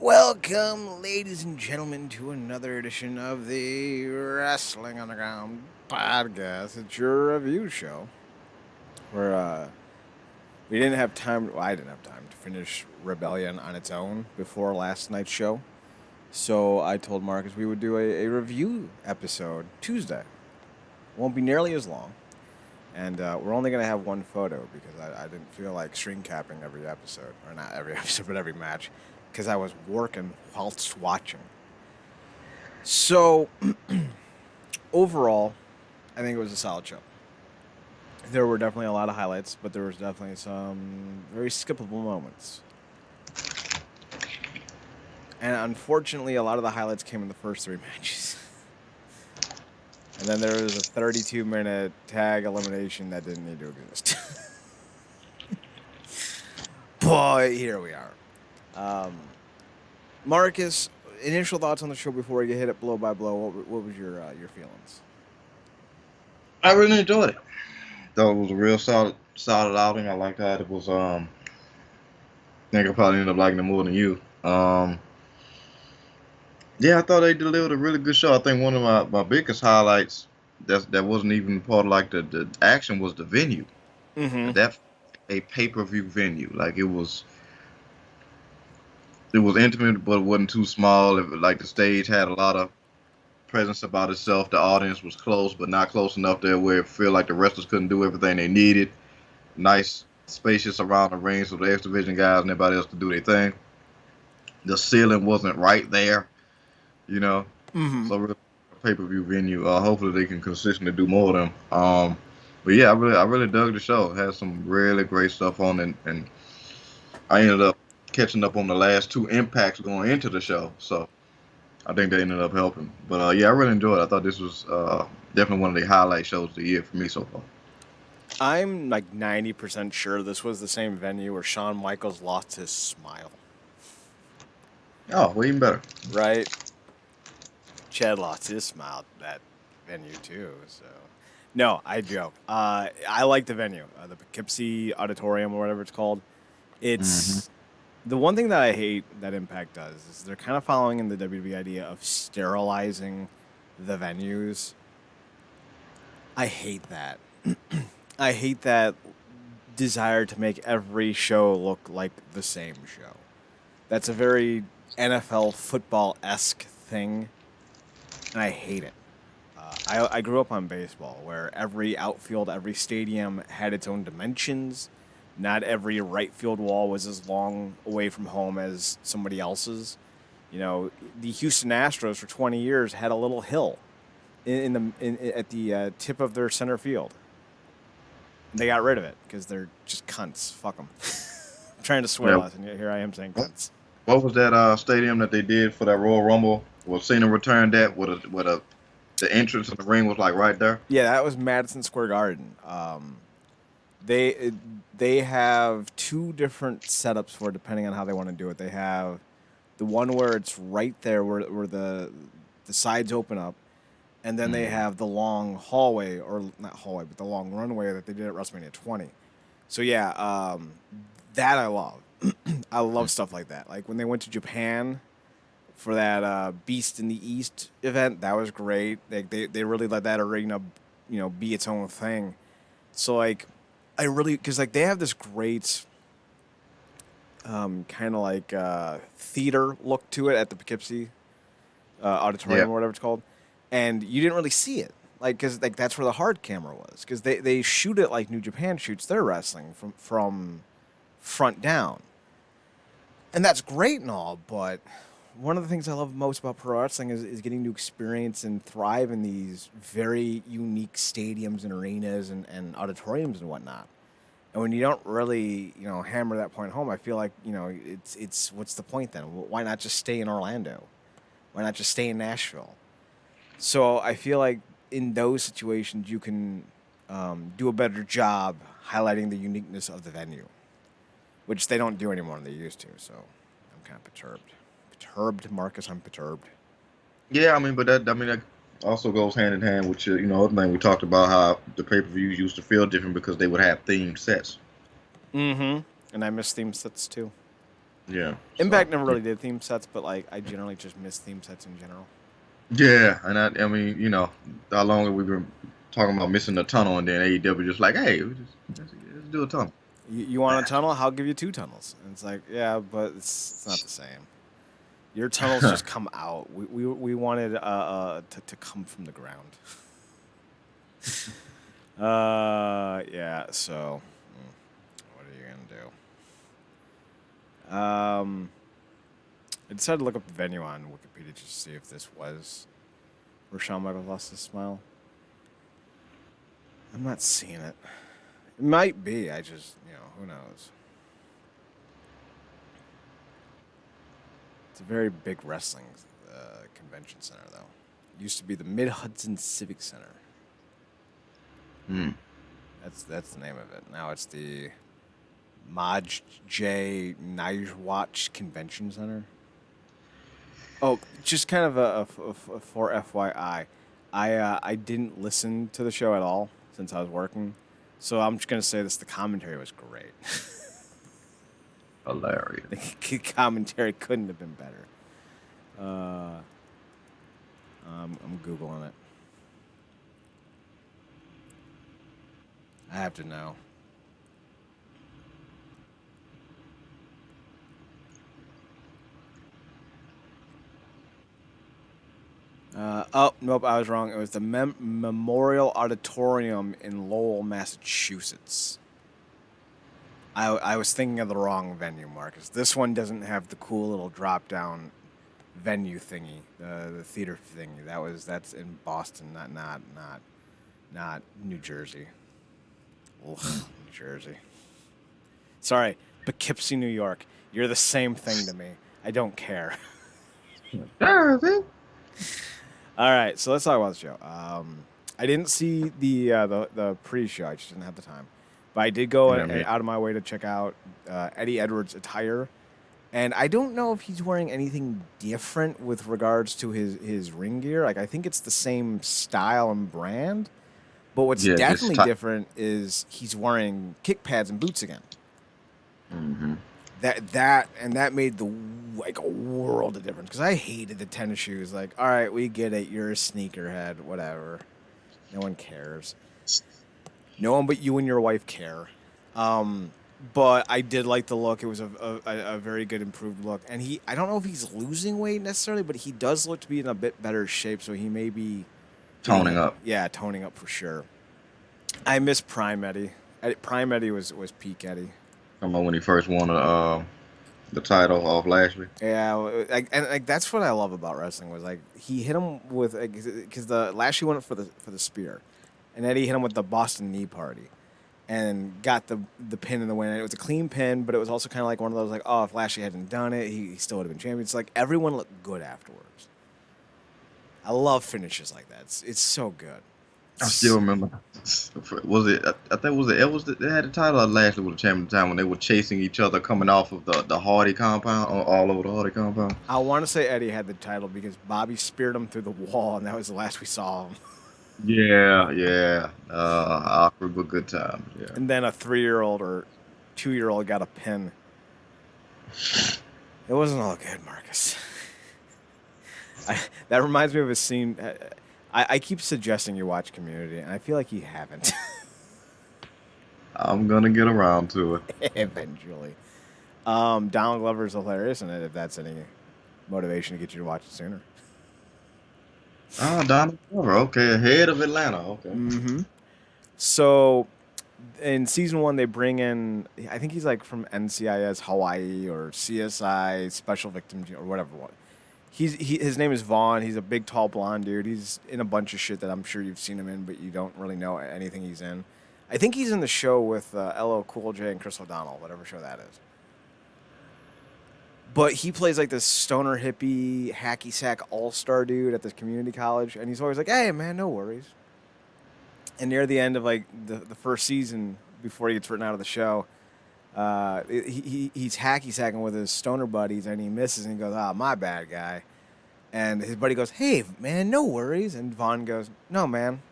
Welcome, ladies and gentlemen, to another edition of the Wrestling Underground podcast. It's your review show where we didn't have time. Well, I didn't have time to finish Rebellion on its own before last night's show. So I told Marcus we would do a review episode Tuesday. Won't be nearly as long. And we're only going to have one photo because I didn't feel like screen capping every episode. Or not every episode, but every match. Because I was working whilst watching. So, overall, I think it was a solid show. There were definitely a lot of highlights, but there was definitely some very skippable moments. And unfortunately, a lot of the highlights came in the first three matches. And then there was a 32-minute tag elimination that didn't need to exist. But here we are. Marcus, initial thoughts on the show before we get hit it blow by blow. What was your feelings? I really enjoyed it. Thought it was a real solid outing. I liked how it was. I think I probably ended up liking it more than you. Yeah, I thought they delivered a really good show. I think one of my biggest highlights that wasn't even part of like the action was the venue. Mm-hmm. That a pay-per-view venue. Like it was intimate, but it wasn't too small. Like the stage had a lot of presence about itself. The audience was close, but not close enough there where it felt like the wrestlers couldn't do everything they needed. Nice, spacious around the ring, so the X Division guys and everybody else could do their thing. The ceiling wasn't right there, you know. Mm-hmm. So really, pay-per-view venue. Hopefully they can consistently do more of them. But yeah, I really dug the show. It had some really great stuff on it, and I ended up catching up on the last two impacts going into the show. So I think they ended up helping. But yeah, I really enjoyed it. I thought this was definitely one of the highlight shows of the year for me so far. I'm like 90% sure this was the same venue where Shawn Michaels lost his smile. Oh, well, even better. Right? Chad lost his smile at that venue too, so... No, I joke. I like the venue. The Poughkeepsie Auditorium or whatever it's called. It's... The one thing that I hate that Impact does is they're kind of following in the WWE idea of sterilizing the venues. I hate that. I hate that desire to make every show look like the same show. That's a very NFL football-esque thing, and I hate it. I grew up on baseball, where every outfield, every stadium had its own dimensions. Not every right field wall was as long away from home as somebody else's. You know, the Houston Astros for 20 years had a little hill at the tip of their center field. They got rid of it because they're just cunts. Fuck them. I'm trying to swear less, and yet here I am saying cunts. What was that stadium that they did for that Royal Rumble? Well, Cena returned that with the entrance of the ring was like right there. Yeah, that was Madison Square Garden. They have two different setups for it, depending on how they want to do it. They have the one where it's right there where the sides open up, and then they have the long hallway, or not hallway, but the long runway that they did at WrestleMania 20. So yeah, that I love. I love stuff like that. Like when they went to Japan for that Beast in the East event, that was great. They really let that arena, be its own thing. So like, I really, because like they have this great kind of like theater look to it at the Poughkeepsie Auditorium or whatever it's called, and you didn't really see it, like because like that's where the hard camera was, because they shoot it like New Japan shoots their wrestling from front down, and that's great and all, but one of the things I love most about pro wrestling is getting to experience and thrive in these very unique stadiums and arenas and auditoriums and whatnot. And when you don't really, hammer that point home, I feel like, it's what's the point then? Why not just stay in Orlando? Why not just stay in Nashville? So I feel like in those situations, you can do a better job highlighting the uniqueness of the venue, which they don't do anymore than they used to. So I'm kind of perturbed. Marcus, I'm perturbed. Yeah, I mean, but that also goes hand in hand with other thing we talked about, how the pay-per-views used to feel different because they would have themed sets. Mm-hmm. And I miss themed sets too. Yeah. So Impact never really did theme sets, but like I generally just miss theme sets in general. yeah, and I mean, how long have we been talking about missing the tunnel, and then AEW just like, hey, let's do a tunnel. You want a tunnel? I'll give you 2 tunnels. And it's like, yeah, but it's not the same. Your tunnels just come out. We wanted to come from the ground. Yeah. So, what are you gonna do? I decided to look up the venue on Wikipedia just to see if this was where Shawn Michaels lost his smile. I'm not seeing it. It might be. I just, who knows? It's a very big wrestling convention center, though. It used to be the Mid Hudson Civic Center. Hmm. That's the name of it. Now it's the Maj J Nijwatch Convention Center. Oh, just kind of for FYI, I didn't listen to the show at all since I was working, so I'm just gonna say this: the commentary was great. Hilarious. The commentary couldn't have been better. I'm googling it. I have to know. Oh, nope, I was wrong. It was the Memorial Auditorium in Lowell, Massachusetts. I was thinking of the wrong venue, Marcus. This one doesn't have the cool little drop-down venue thingy, the theater thingy. That's in Boston, not New Jersey. Ugh, New Jersey. Sorry, Poughkeepsie, New York. You're the same thing to me. I don't care. All right, so let's talk about the show. I didn't see the pre-show. I just didn't have the time, but I did go out of my way to check out Eddie Edwards' attire, and I don't know if he's wearing anything different with regards to his ring gear. Like I think it's the same style and brand, but what's definitely different is he's wearing kick pads and boots again. Mm-hmm. That made a world of difference because I hated the tennis shoes. Like, all right, we get it. You're a sneakerhead, whatever. No one cares. No one but you and your wife care. But I did like the look. It was a very good improved look. And I don't know if he's losing weight necessarily, but he does look to be in a bit better shape. So he may be toning up. Yeah, toning up for sure. I miss Prime Eddie. Prime Eddie was peak Eddie. Talking about when he first won the title off Lashley. Yeah, and that's what I love about wrestling was like he hit him with because the Lashley went for the spear, and Eddie hit him with the Boston Knee Party, and got the pin in the win. And it was a clean pin, but it was also kind of like one of those like, oh, if Lashley hadn't done it, he still would have been champion. It's like everyone looked good afterwards. I love finishes like that. It's so good. I still remember. Was it? I think was it Edwards that had the title. Or Lashley was the champion at the time when they were chasing each other coming off of the Hardy compound, all over the Hardy compound. I want to say Eddie had the title because Bobby speared him through the wall, and that was the last we saw him. Yeah. Awkward but good times. Yeah. And then a 3-year-old or 2-year-old got a pin. It wasn't all good, Marcus. That reminds me of a scene. I keep suggesting you watch Community, and I feel like you haven't. I'm gonna get around to it eventually. Donald Glover's hilarious in it. If that's any motivation to get you to watch it sooner. Oh, Donald Glover. Okay, ahead of Atlanta. Okay. Mm-hmm. So, in season 1, they bring in. I think he's like from NCIS Hawaii or CSI Special Victims or whatever. His name is Vaughn. He's a big, tall, blonde dude. He's in a bunch of shit that I'm sure you've seen him in, but you don't really know anything he's in. I think he's in the show with LL Cool J and Chris O'Donnell, whatever show that is. But he plays like this stoner hippie, hacky sack all-star dude at this community college, and he's always like, hey, man, no worries. And near the end of like the first season, before he gets written out of the show, he's hacky sacking with his stoner buddies, and he misses, and he goes, my bad, guy. And his buddy goes, hey, man, no worries. And Vaughn goes, no, man,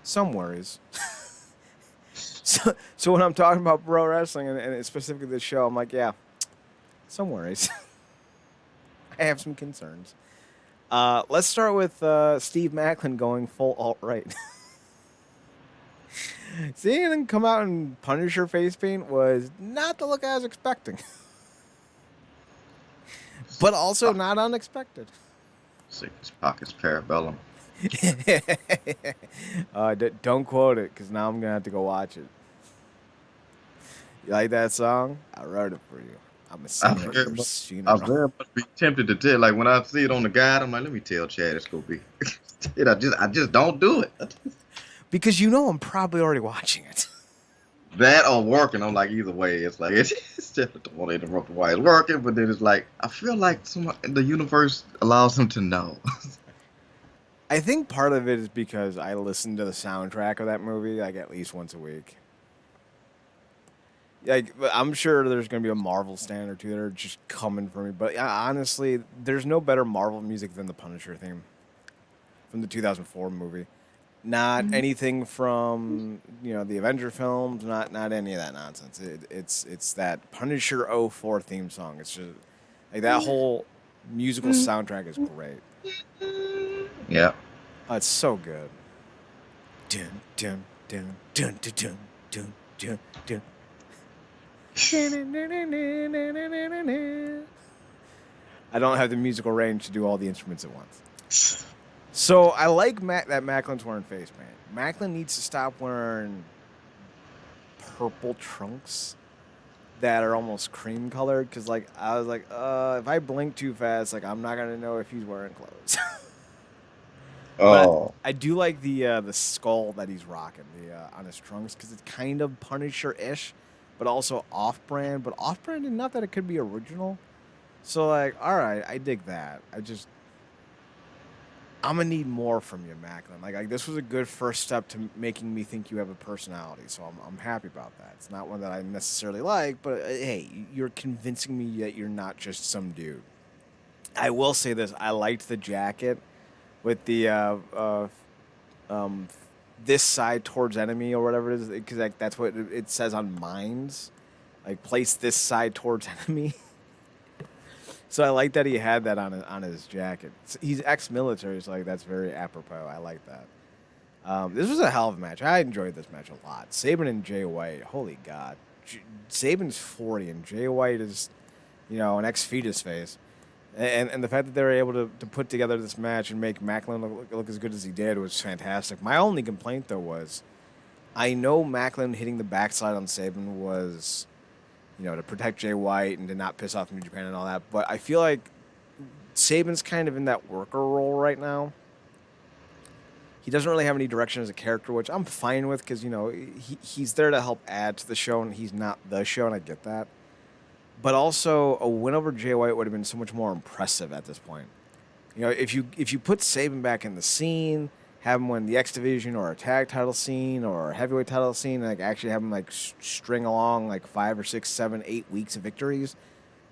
some worries. So when I'm talking about pro wrestling, and specifically this show, I'm like, yeah, some worries. I have some concerns. Let's start with Steve Macklin going full alt-right. Seeing him come out in Punisher face paint was not the look I was expecting. But also not unexpected. See, his pockets parabellum. Don't quote it, because now I'm going to have to go watch it. You like that song? I wrote it for you. I'm a singer at your I funeral. very much be tempted to tell. Like when I see it on the guide, I'm like, let me tell Chad it's gonna be. I just don't do it. Because you know I'm probably already watching it. That or working, I'm like either way. It's like it's just don't want to interrupt while it's working, but then it's like I feel like the universe allows him to know. I think part of it is because I listen to the soundtrack of that movie like at least once a week. Like I'm sure there's gonna be a Marvel stand or two that are just coming for me, but honestly, there's no better Marvel music than the Punisher theme from the 2004 movie. Not anything from the Avenger films. Not any of that nonsense. It's that Punisher '04 theme song. It's just like that whole musical soundtrack is great. Yeah. Oh, it's so good. Dun dun dun dun dun dun dun dun dun. I don't have the musical range to do all the instruments at once. So I like that Macklin's wearing face paint. Macklin needs to stop wearing purple trunks that are almost cream colored. Because I was like, if I blink too fast, I'm not gonna know if he's wearing clothes. Oh. I do like the skull that he's rocking on his trunks because it's kind of Punisher-ish, but also off-brand. But off-brand enough that it could be original. So all right, I dig that. I'm gonna need more from you, Macklin. Like this was a good first step to making me think you have a personality. So I'm happy about that. It's not one that I necessarily like, but hey, you're convincing me that you're not just some dude. I will say this: I liked the jacket with the this side towards enemy or whatever it is, because that's what it says on mines. Like place this side towards enemy. So I like that he had that on his jacket. He's ex-military, so that's very apropos. I like that. This was a hell of a match. I enjoyed this match a lot. Sabin and Jay White, holy God. Sabin's 40 and Jay White is, an ex-fetus face. And the fact that they were able to put together this match and make Macklin look as good as he did was fantastic. My only complaint, though, was I know Macklin hitting the backside on Sabin was, to protect Jay White and to not piss off New Japan and all that. But I feel like Sabin's kind of in that worker role right now. He doesn't really have any direction as a character, which I'm fine with because, he's there to help add to the show and he's not the show, and I get that. But also, a win over Jay White would have been so much more impressive at this point. If you put Sabin back in the scene, have him win the X Division or a tag title scene or a heavyweight title scene, and actually have him string along 5 or 6, 7, 8 weeks of victories,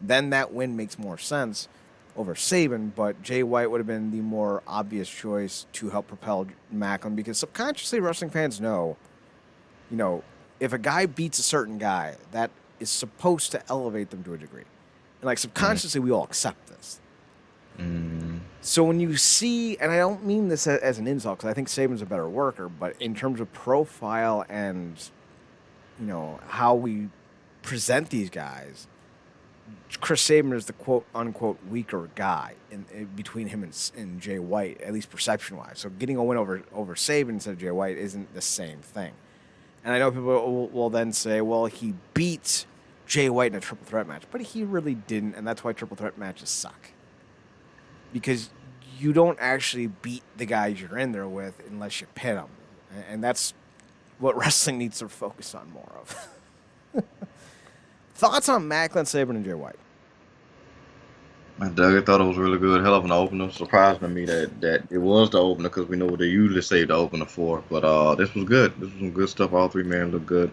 then that win makes more sense over Sabin. But Jay White would have been the more obvious choice to help propel Macklin because subconsciously wrestling fans know, if a guy beats a certain guy, that is supposed to elevate them to a degree. And subconsciously we all accept this. So when you see, and I don't mean this as an insult because I think Sabin's a better worker, but in terms of profile and, how we present these guys, Chris Sabin is the quote-unquote weaker guy in between him and Jay White, at least perception-wise. So getting a win over Sabin instead of Jay White isn't the same thing. And I know people will then say, well, he beat Jay White in a triple threat match. But he really didn't, and that's why triple threat matches suck. Because you don't actually beat the guys you're in there with unless you pin them. And that's what wrestling needs to focus on more of. Thoughts on Macklin, Sabin, and Jay White? I thought it was really good. Hell of an opener. Surprised to me that it was the opener because we know what they usually save the opener for. But this was good. This was some good stuff. All three men looked good.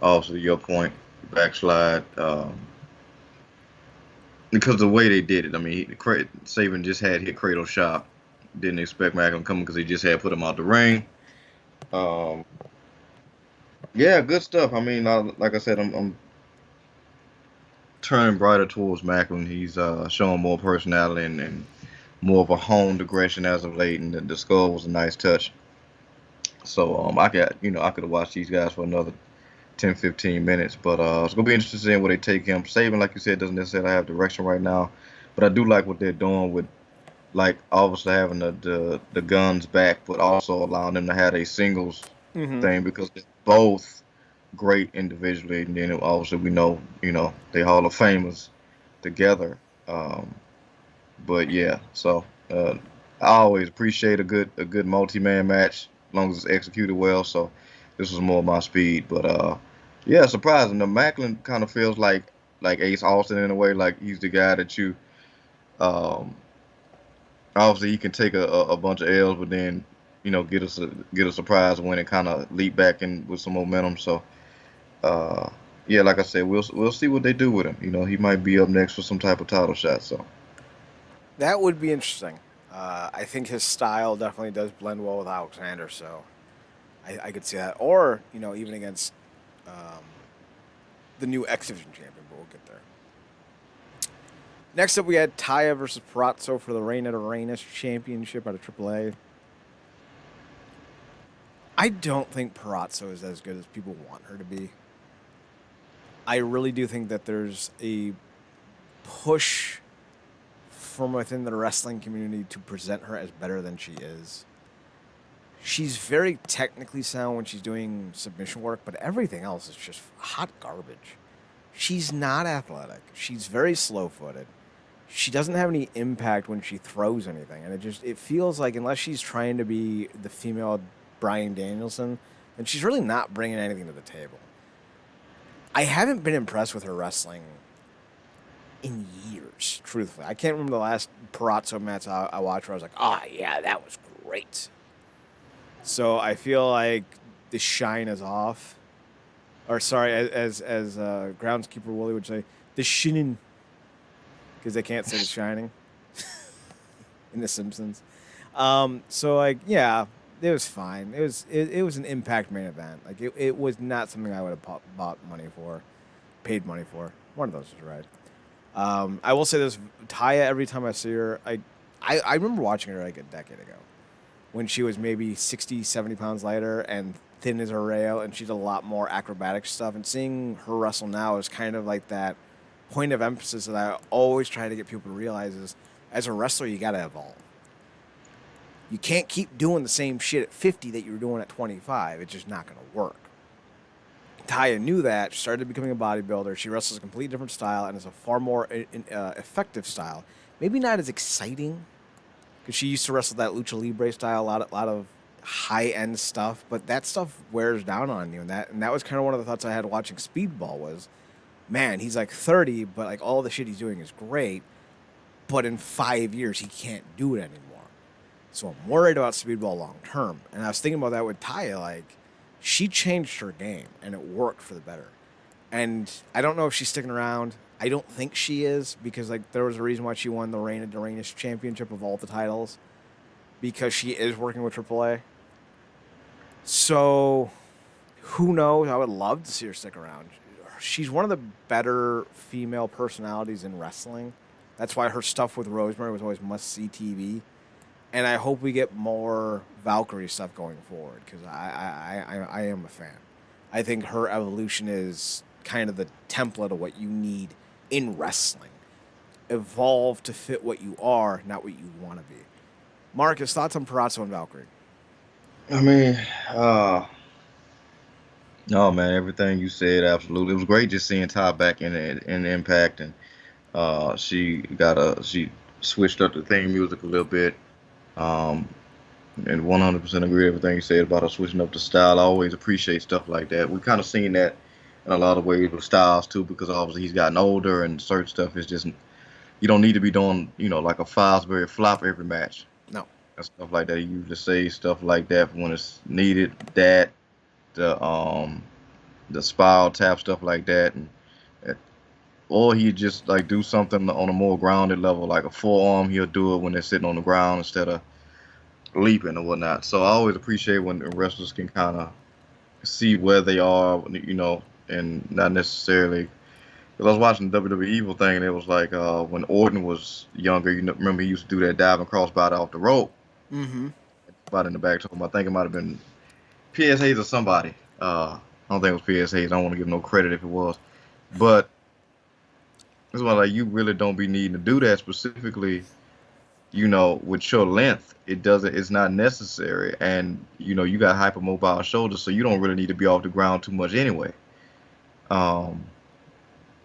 Also, to your point, backslide. Because the way they did it, I mean, Sabin just had hit Cradle Shop. Didn't expect Macklin coming because he just had put him out the ring. Yeah, good stuff. I mean, like I said, I'm turning brighter towards Macklin. He's showing more personality and more of a honed aggression as of late, and the skull was a nice touch. So I could have watched these guys for another 10, 15 minutes, but it's gonna be interesting seeing where they take him. Saban, like you said, doesn't necessarily have direction right now, but I do like what they're doing with like obviously having the guns back, but also allowing them to have a singles Mm-hmm. thing because they're both great individually, and then obviously we know they Hall of Famers together. Um, but yeah, so I always appreciate a good multi-man match as long as it's executed well. So this was more my speed, but yeah, surprising. The Macklin kind of feels like Ace Austin in a way, like he's the guy that you um obviously he can take a bunch of L's, but then get a surprise win and kind of leap back in with some momentum. So uh yeah, like I said, we'll see what they do with him. He might be up next for some type of title shot. So That would be interesting. I think his style definitely does blend well with Alexander, so I could see that. Or, even against um, the new X Division champion, but we'll get there. Next up, we had Taya versus Pratz for the Reign of the Reigness Championship out of AAA. I don't think Pratz is as good as people want her to be. I really do think that there's a push from within the wrestling community to present her as better than she is. She's very technically sound when she's doing submission work, but everything else is just hot garbage. She's not athletic. She's very slow-footed. She doesn't have any impact when she throws anything, and it feels like unless she's trying to be the female Bryan Danielson, then she's really not bringing anything to the table. I haven't been impressed with her wrestling in years, truthfully. I can't remember the last Parazzo match I watched where I was like, yeah, that was great. So I feel like the shine is off. Or sorry, as groundskeeper Wooly would say, the shinin, because they can't say the shining in The Simpsons. So like, yeah, it was fine. It was an Impact main event. Like it was not something I would have bought money for, paid money for. One of those is right. I will say this: Taya. Every time I see her, I remember watching her like a decade ago, when she was maybe 60, 70 pounds lighter and thin as a rail, and she did a lot more acrobatic stuff. And seeing her wrestle now is kind of like that point of emphasis that I always try to get people to realize is, as a wrestler, you got to evolve. You can't keep doing the same shit at 50 that you were doing at 25. It's just not going to work. Taya knew that, started becoming a bodybuilder. She wrestles a completely different style and is a far more effective style. Maybe not as exciting, because she used to wrestle that lucha libre style, a lot of high end stuff, but that stuff wears down on you, and that was kind of one of the thoughts I had watching Speedball was, man, he's like 30, but like all the shit he's doing is great, but in 5 years he can't do it anymore. So I'm worried about Speedball long term, and I was thinking about that with Taya. Like, she changed her game, and it worked for the better. And I don't know if she's sticking around. I don't think she is, because like there was a reason why she won the Reign of the Reigness Championship of all the titles, because she is working with AAA. So who knows? I would love to see her stick around. She's one of the better female personalities in wrestling. That's why her stuff with Rosemary was always must-see TV. And I hope we get more Valkyrie stuff going forward, because I am a fan. I think her evolution is kind of the template of what you need in wrestling. Evolve to fit what you are, not what you want to be. Marcus, thoughts on Pratz and Valkyrie? I mean, no man, everything you said absolutely. It was great just seeing Ty back in Impact, and she switched up the theme music a little bit. Um, and 100% agree with everything you said about her switching up the style. I always appreciate stuff like that. We kind of seen that in a lot of ways with Styles too, because obviously he's gotten older and certain stuff is just you don't need to be doing like a Fosbury flop every match No. and stuff like that. You just say stuff like that when it's needed. That the spiral tap stuff like that, and or he just like do something on a more grounded level, like a forearm. He'll do it when they're sitting on the ground instead of leaping or whatnot. So I always appreciate when wrestlers can kind of see where they are, and not necessarily Cause I was watching the WWE Evil thing, and it was like when Orton was younger. You know, remember he used to do that diving crossbody off the rope, Mm-hmm. spot in the back to him. I think it might have been P.S. Hayes or somebody. I don't think it was P.S. Hayes. I don't want to give no credit if it was, but it's why like you really don't be needing to do that specifically. You know, with your length, it doesn't. It's not necessary, and you know you got hypermobile shoulders, so you don't really need to be off the ground too much anyway. Um,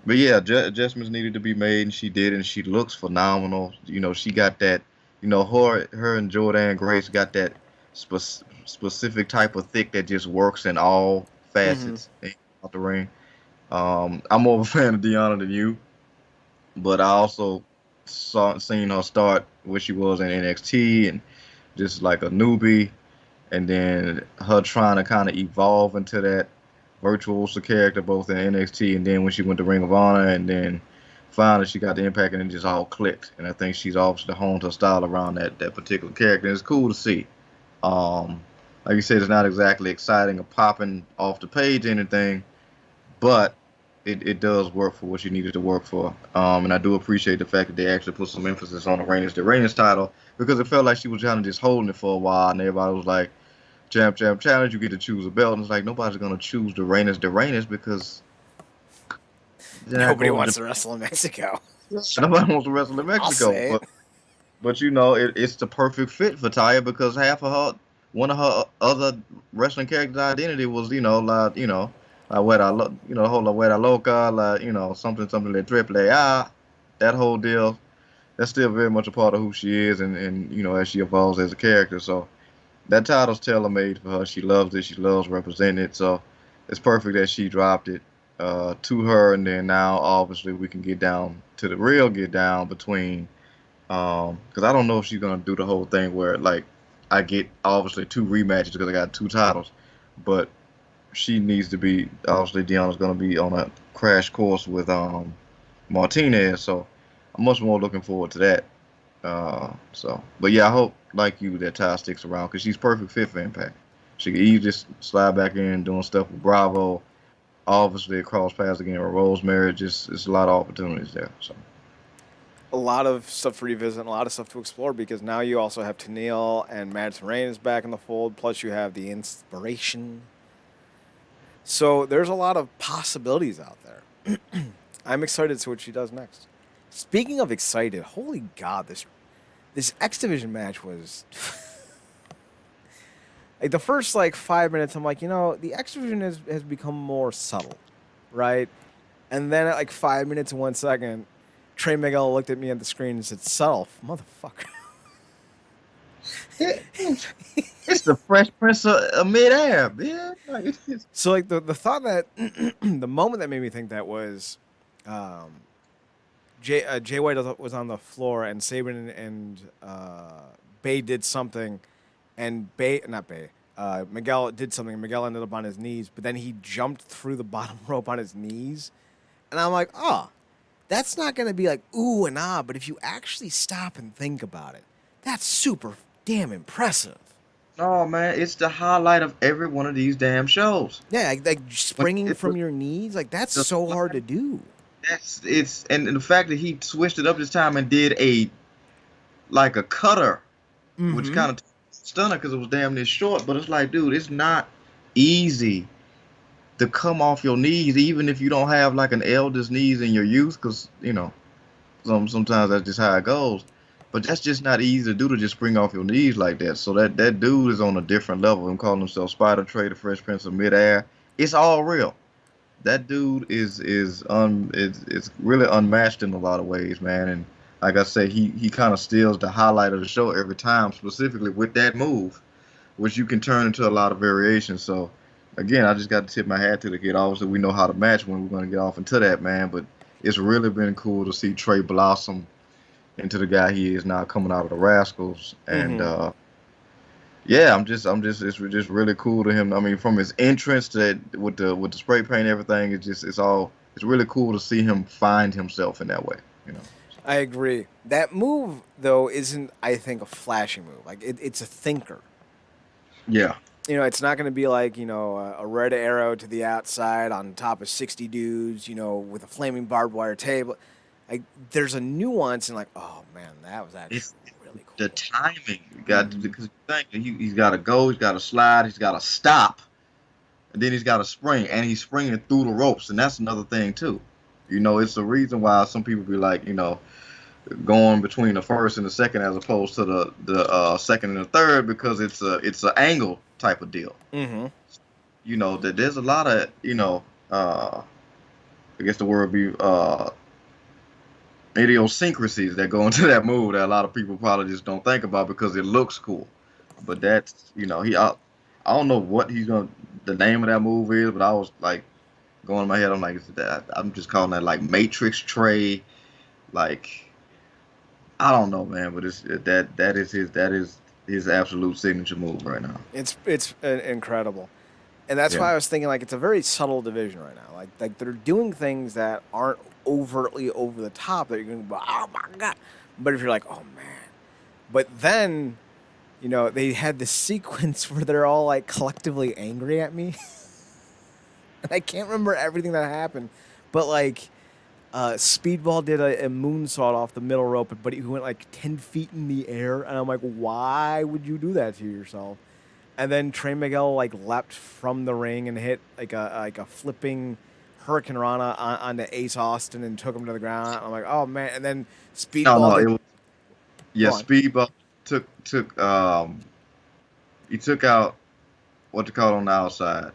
But yeah, adjustments needed to be made, and she did, and she looks phenomenal. You know, she got that. You know, her and Jordan Grace got that specific type of thick that just works in all Mm-hmm. facets of the ring. I'm more of a fan of Deanna than you, but I also seen her start where she was in NXT and just like a newbie, and then her trying to kind of evolve into that virtuoso character both in NXT and then when she went to Ring of Honor, and then finally she got the impact and it just all clicked. And I think she's obviously honed her style around that particular character. And it's cool to see. Um, like you said, it's not exactly exciting or popping off the page or anything, but it does work for what you needed to work for. And I do appreciate the fact that they actually put some emphasis on the Reigns title, because it felt like she was kind of just holding it for a while, and everybody was like, champ challenge, you get to choose a belt. And it's like nobody's gonna choose the Reigns because they're not Nobody going wants to. to wrestle in Mexico. Nobody wants to wrestle in I'll Mexico. say it. But you know it's the perfect fit for Taya, because half of her one of her other wrestling characters' identity was like the whole Weta Loca, like something de triple A, that whole deal. That's still very much a part of who she is, and as she evolves as a character. So that title's tailor made for her. She loves it. She loves representing it. So it's perfect that she dropped it to her, and then now obviously we can get down to the real get down between. Because I don't know if she's gonna do the whole thing where like I get obviously two rematches because I got two titles, but she needs to be obviously Deanna's gonna be on a crash course with Martinez. So I'm much more looking forward to that. But yeah, I hope like you that Ty sticks around because she's perfect fit for Impact. She could easily just slide back in doing stuff with Bravo. Obviously, cross paths again with Rosemary. Just it's a lot of opportunities there. So A lot of stuff to revisit, and a lot of stuff to explore because now you also have Tennille and Madison Rain is back in the fold. Plus, you have the inspiration. So there's a lot of possibilities out there. I'm excited to see what she does next. Speaking of excited, holy God, this X Division match was like the first like 5 minutes. I'm like, the X Division has become more subtle, right? And then at like 5 minutes and 1 second, Trey Miguel looked at me at the screen and said, "Self, motherfucker." it's the Fresh Prince of midair, man. Like, So like the thought that the moment that made me think that was, um, Jay White was on the floor and Saban and Bay did something, and Bay not Bay. Miguel did something. Miguel ended up on his knees, but then he jumped through the bottom rope on his knees, and I'm like, oh, that's not gonna be like ooh and ah, but if you actually stop and think about it, that's super damn impressive. no, man, it's the highlight of every one of these damn shows. Yeah, like When springing it from your knees, like that's the so hard to slide, do. and the fact that he switched it up this time and did a cutter, which Mm-hmm. kind of stunner because it was damn near short. But it's like, dude, it's not easy to come off your knees, even if you don't have like an elder's knees in your youth, because sometimes that's just how it goes. But that's just not easy to do, to just spring off your knees like that. So that dude is on a different level and calling himself Spider Trey, the Fresh Prince of Midair. It's all real. That dude is really unmatched in a lot of ways, man. And like I say, he kind of steals the highlight of the show every time, specifically with that move, which you can turn into a lot of variations. So again, I just got to tip my hat to the kid. Obviously, we know how to match when we're going to get off into that, man. But it's really been cool to see Trey blossom into the guy he is now, coming out of the Rascals. And Mm-hmm. yeah, it's just really cool to him. I mean, from his entrance to with the spray paint and everything, it's really cool to see him find himself in that way. You know. I agree. That move though isn't, I think, a flashy move. Like it's a thinker. Yeah. It's not going to be like, a red arrow to the outside on top of 60 dudes, with a flaming barbed wire table. Like, there's a nuance and like, oh man, that was actually It's really the cool. timing. You got to, because you think he's got to go, he's got to slide, he's got to stop, and then he's got to spring, and he's springing through the ropes, and that's another thing too. It's the reason why some people be like, going between the first and the second as opposed to the second and the third because it's an angle type of deal. Mm-hmm. That there's a lot of uh, I guess the word would be idiosyncrasies that go into that move that a lot of people probably just don't think about because it looks cool. But that's I don't know what the name of that move is, but I was like going in my head. I'm like, is that, I'm just calling that like Matrix Tray, like I don't know, man. But that is his absolute signature move right now. It's incredible. And that's Yeah. why I was thinking like it's a very subtle division right now. Like they're doing things that aren't overtly over the top that you're going to go, oh my god. But if you're like, oh man. But then, they had this sequence where they're all like collectively angry at me. And I can't remember everything that happened. But like Speedball did a moonsault off the middle rope, but he went like 10 feet in the air. And I'm like, why would you do that to yourself? And then Trey Miguel like leapt from the ring and hit like a flipping Hurricane Rana onto Ace Austin and took him to the ground. I'm like, oh man! And then No, Speedball no, it did. was Go yeah. on. Speedball took he took out what to call on the outside.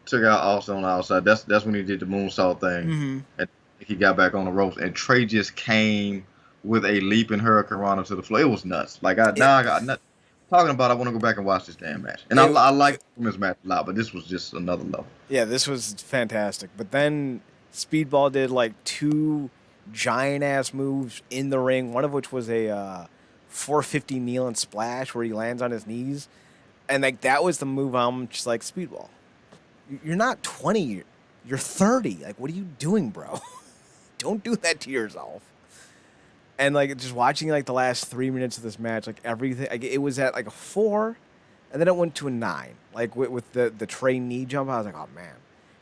Took out Austin on the outside. That's when he did the moonsault thing, Mm-hmm. and he got back on the ropes. And Trey just came with a leaping Hurricane Rana to the floor. It was nuts. Like It, I got not talking about. I want to go back and watch this damn match. And it, I like this match a lot, but this was just another level. yeah, this was fantastic. But then Speedball did like two giant ass moves in the ring. One of which was a 450 kneel and splash where he lands on his knees, and like that was the move. I'm just like Speedball. You're not 20. You're 30. Like, what are you doing, bro? Don't do that to yourself. And like just watching like the last 3 minutes of this match, like everything, like, it was at like a 4, and then it went to a 9. Like with the Trey knee jump, I was like, oh man.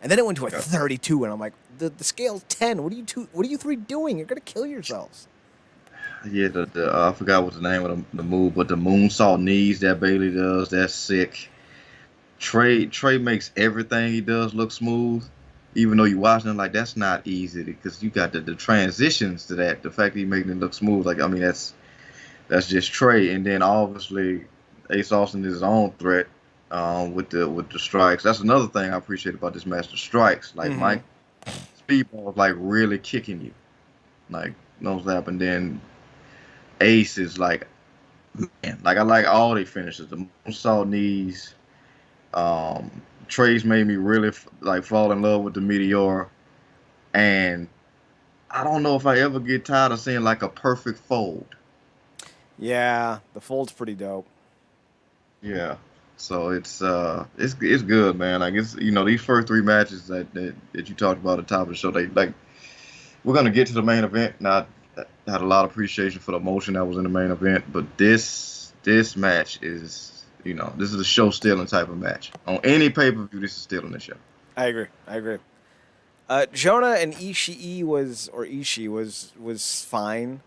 And then it went to a Yeah, 32, and I'm like, the scale's 10. What are you three doing? You're gonna kill yourselves. yeah. I forgot what the name of the move, but the moonsault knees that Bailey does, that's sick. Trey makes everything he does look smooth, even though you watching him like that's not easy because you got the transitions to that. The fact that he making it look smooth, like I mean that's just Trey, and then obviously Ace Austin is his own threat with the strikes. That's another thing I appreciate about this match. The strikes, like Mm-hmm. Mike Speedball, is like really kicking you, like nose up, and then Ace is like man, like I like all they finishes. The moonsault knees. Um, Trey's made me really like fall in love with the Meteor, and I don't know if I ever get tired of seeing like a perfect fold. Yeah, the fold's pretty dope. Yeah, so it's good, man. Like it's these first three matches that you talked about at the top of the show, they like we're gonna get to the main event. Now, I had a lot of appreciation for the emotion that was in the main event, but this match is this is a show stealing type of match on any pay per view. This is stealing the show. I agree. I agree. Jonah and Ishii was fine.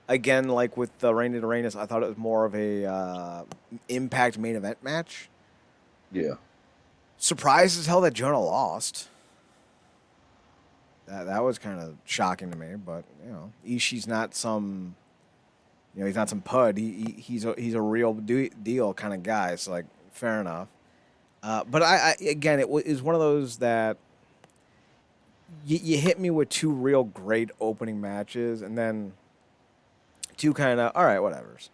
Again, like with the Reign of Reigns, I thought it was more of a Impact main event match. Yeah. Surprised as hell that Jonah lost. That was kind of shocking to me, but Ishii's not some, he's not some pud. He's a real deal kind of guy. So like, fair enough. But I again, is one of those that you hit me with two real great opening matches, and then two kind of all right, whatever's.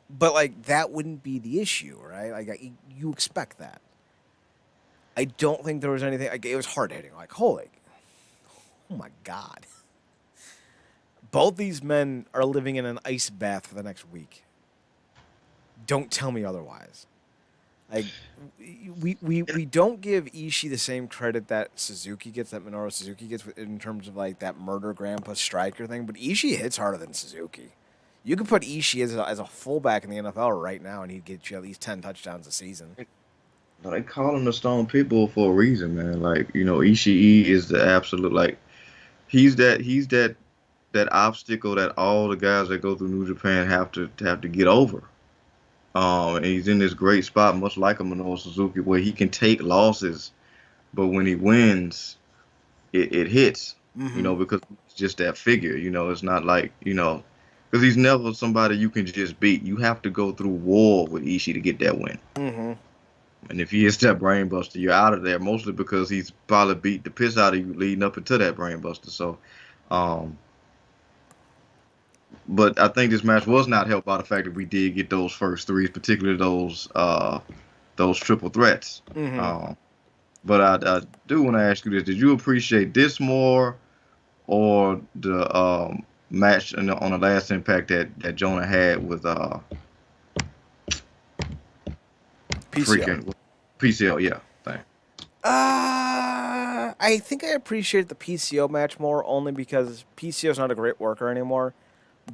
But like that wouldn't be the issue, right? Like you expect that. I don't think there was anything. Like, it was hard hitting. Like holy, oh my god. Both these men are living in an ice bath for the next week. Don't tell me otherwise. Like we don't give Ishii the same credit that Suzuki gets, that Minoru Suzuki gets in terms of like that murder grandpa striker thing. But Ishii hits harder than Suzuki. You could put Ishii as a fullback in the NFL right now, and he'd get you at least 10 touchdowns a season. They call him the Stone Pitbull for a reason, man. Like, Ishii is the absolute like he's that obstacle that all the guys that go through New Japan have to get over. And he's in this great spot, much like a Minoru Suzuki, where he can take losses, but when he wins, it hits. Mm-hmm. Because it's just that figure. It's not like because he's never somebody you can just beat. You have to go through war with Ishii to get that win. Mm-hmm. And if he hits that brainbuster, you're out of there. Mostly because he's probably beat the piss out of you leading up into that brainbuster. So, um, but I think this match was not helped by the fact that we did get those first threes, particularly those triple threats. Mm-hmm. Um, but I do want to ask you this: did you appreciate this more, or the match on the last Impact that Jonah had with PCO. freaking PCL? Yeah, thing. I think I appreciated the PCO match more only because PCO's not a great worker anymore,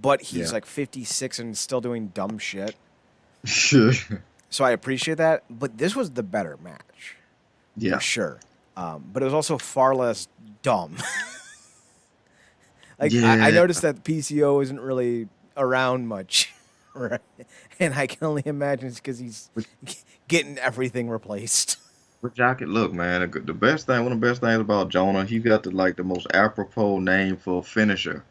but he's Yeah. like 56 and still doing dumb shit. Sure. So I appreciate that. But this was the better match Yeah. for sure. But it was also far less dumb. Like I Yeah. noticed that PCO isn't really around much, right? And I can only imagine it's because he's getting everything replaced. Which I could look, man. The best thing, one of the best things about Jonah, he got the most apropos name for a finisher.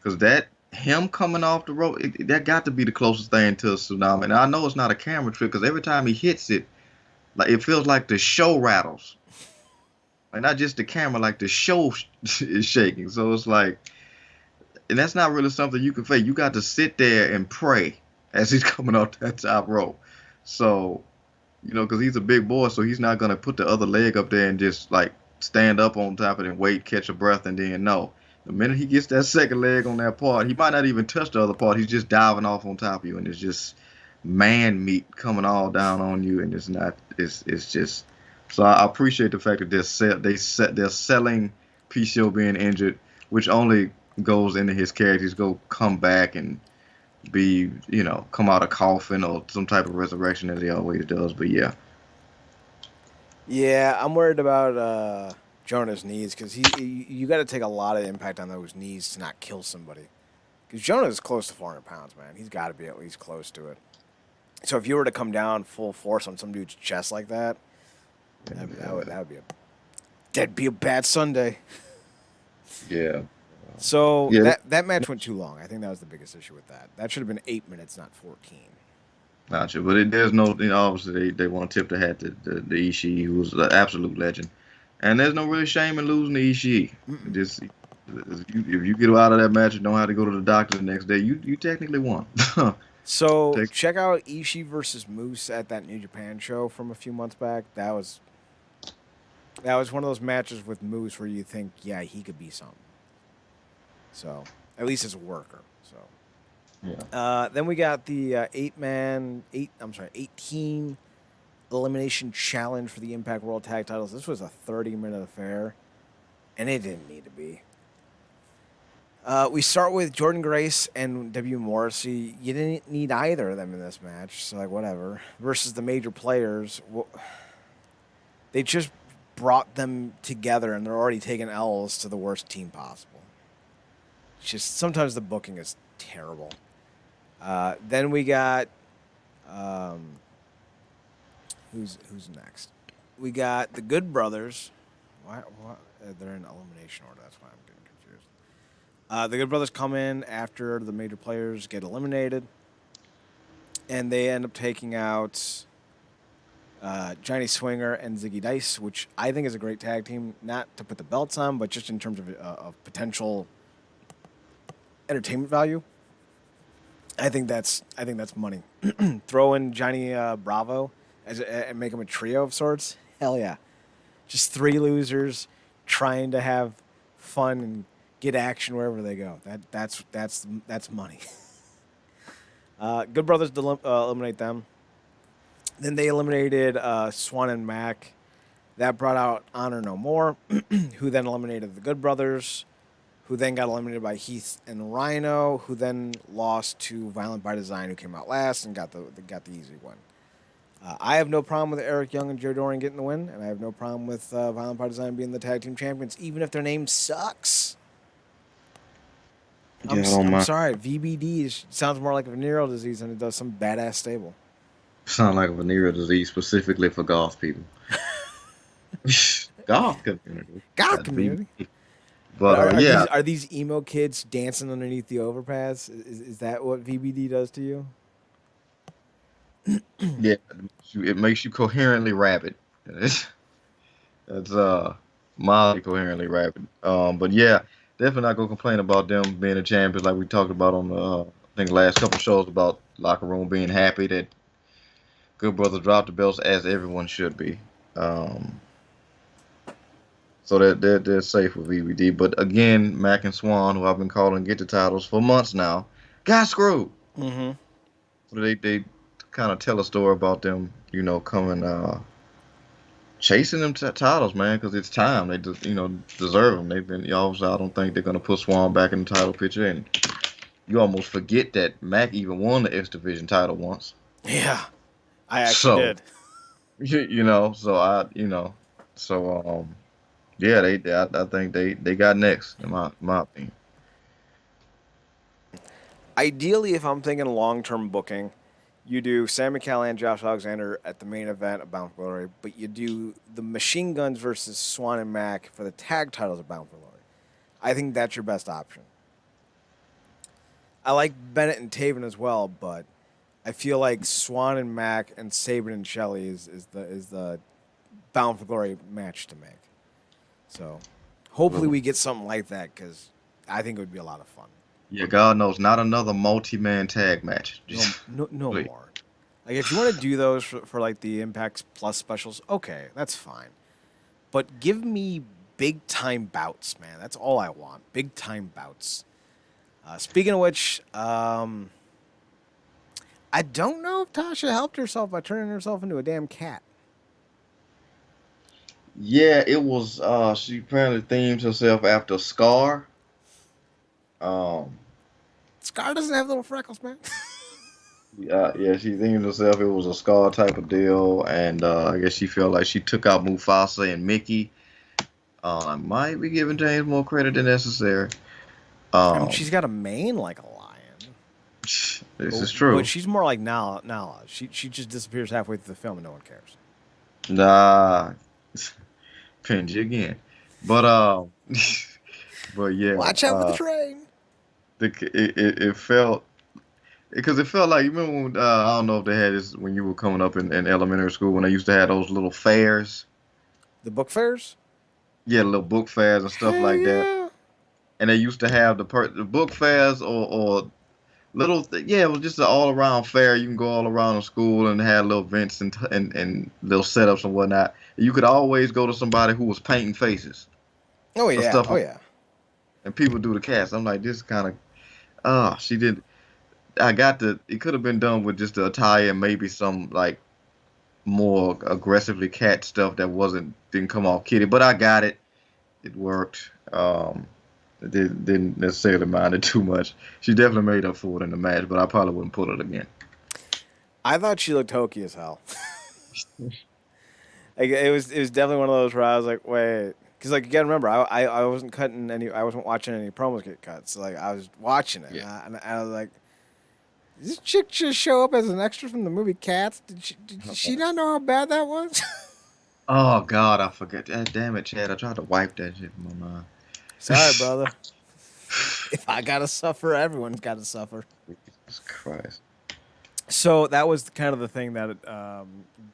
Cause that him coming off the rope, that got to be the closest thing to a tsunami. And I know it's not a camera trick, cause every time he hits it, like it feels like the show rattles, like not just the camera, like the show is shaking. So it's like, and that's not really something you can fake. You got to sit there and pray as he's coming off that top rope. So because he's a big boy, so he's not gonna put the other leg up there and just like stand up on top of it and wait, catch a breath, and then no. The minute he gets that second leg on that part, he might not even touch the other part. He's just diving off on top of you, and it's just man meat coming all down on you, and it's not. It's just. So I appreciate the fact that they're selling PCO being injured, which only goes into his character. He's go come back and be, come out of coffin or some type of resurrection as he always does. But yeah, Yeah, I'm worried about Jonah's knees because you got to take a lot of impact on those knees to not kill somebody. Because Jonah is close to 400 pounds, man. He's got to be at least close to it. So if you were to come down full force on some dude's chest like that, that'd be a bad Sunday. yeah, So yeah. that match went too long. I think that was the biggest issue with that. That should have been 8 minutes, not 14. Gotcha. But there's no, obviously they want to tip the hat to the Ishii, who's an absolute legend, and there's no really shame in losing to Ishii. Just if you get out of that match and don't have to go to the doctor the next day, you technically won. So check out Ishii versus Moose at that New Japan show from a few months back. That was one of those matches with Moose where you think, yeah, he could be something. So at least as a worker. So Yeah. then we got the 18 elimination challenge for the Impact World Tag Titles. This was a 30-minute affair, and it didn't need to be. We start with Jordan Grace and W. Morrissey. You didn't need either of them in this match, so like whatever. Versus the major players, they just brought them together, and they're already taking L's to the worst team possible. It's just sometimes the booking is terrible. Then we got who's next? We got the Good Brothers. Why they're in elimination order? That's why I'm getting confused. The Good Brothers come in after the major players get eliminated, and they end up taking out Johnny Swinger and Ziggy Dice, which I think is a great tag team. Not to put the belts on, but just in terms of potential entertainment value. I think that's money. Throw in Johnny Bravo and make him a trio of sorts. Hell yeah! Just three losers trying to have fun and get action wherever they go. That's money. Good Brothers eliminate them. Then they eliminated Swan and Mac. That brought out Honor No More, who then eliminated the Good Brothers, who then got eliminated by Heath and Rhino, who then lost to Violent by Design, who came out last and got the easy one. I have no problem with Eric Young and Joe Dorian getting the win, and I have no problem with Violent Partisan being the tag team champions, even if their name sucks. Yeah, I don't I'm mind. sorry, VBD sounds more like a venereal disease than it does some badass stable. Sound like a venereal disease specifically for golf people. Golf community. God, That be. community. But yeah, Are these emo kids dancing underneath the overpass? Is that what VBD does to you? yeah, it makes you coherently rabid. That's mildly coherently rapid. But yeah, definitely not gonna complain about them being the champions like we talked about on the I think last couple shows about locker room being happy that Good Brother dropped the belts as everyone should be. Um, so that they're safe with VVD. But again, Mac and Swan, who I've been calling get the titles for months now, got screwed. Mm-hmm. So they kind of tell a story about them, coming chasing them titles, man, because it's time. They just, deserve them. They've been, obviously, I don't think they're gonna put Swan back in the title picture, and you almost forget that Mac even won the X Division title once. Yeah, I actually So, did. so yeah, I think they got next in my opinion. Ideally, if I'm thinking long-term booking, you do Sami Callihan, Josh Alexander at the main event of Bound for Glory, but you do the Machine Guns versus Swan and Mac for the tag titles of Bound for Glory. I think that's your best option. I like Bennett and Taven as well, but I feel like Swan and Mac and Sabin and Shelley is the Bound for Glory match to make. So hopefully we get something like that because I think it would be a lot of fun. Yeah, God knows, not another multi-man tag match. No Please. more. Like if you want to do those for like the Impact Plus specials, okay, that's fine. But give me big time bouts, man. That's all I want. Big time bouts. Speaking of which, I don't know if Tasha helped herself by turning herself into a damn cat. Yeah, it was. She apparently themed herself after Scar. Um, Scar doesn't have little freckles, man. yeah, she themed herself. It was a Scar type of deal, and I guess she felt like she took out Mufasa and Mickey. I might be giving James more credit than necessary. I mean, Um, she's got a mane like a lion. this is But true. she's more like Nala. She just disappears halfway through the film and no one cares. Nah, pinned you again. But but yeah, Watch out for the train. it felt because it felt like you remember when, I don't know if they had this when you were coming up in elementary school when they used to have those little fairs. The book fairs? Yeah, little book fairs and stuff Hell like that. yeah. And they used to have the book fairs or little yeah, it was just an all around fair. You can go all around the school and have little events and little setups and whatnot. You could always go to somebody who was painting faces Oh and yeah. stuff Oh like, yeah. and people do the cast. I'm like, this kind of she did. I got the. It could have been done with just the attire and maybe some like more aggressively cat stuff that didn't come off kitty, but I got it. It worked. Didn't necessarily mind it too much. She definitely made up for it in the match, but I probably wouldn't put it again. I thought she looked hokey as hell. Like it was definitely one of those where I was like, wait, because like you gotta remember, I wasn't cutting any, I wasn't watching any promos get cut, so like I was watching it, Yeah. and I was like, did this chick just show up as an extra from the movie Cats? Did she not know how bad that was? Oh God, I forget. Damn it, Chad. I tried to wipe that shit from my mind. Sorry, brother. If I gotta suffer, everyone's gotta suffer. Jesus Christ. So that was kind of the thing that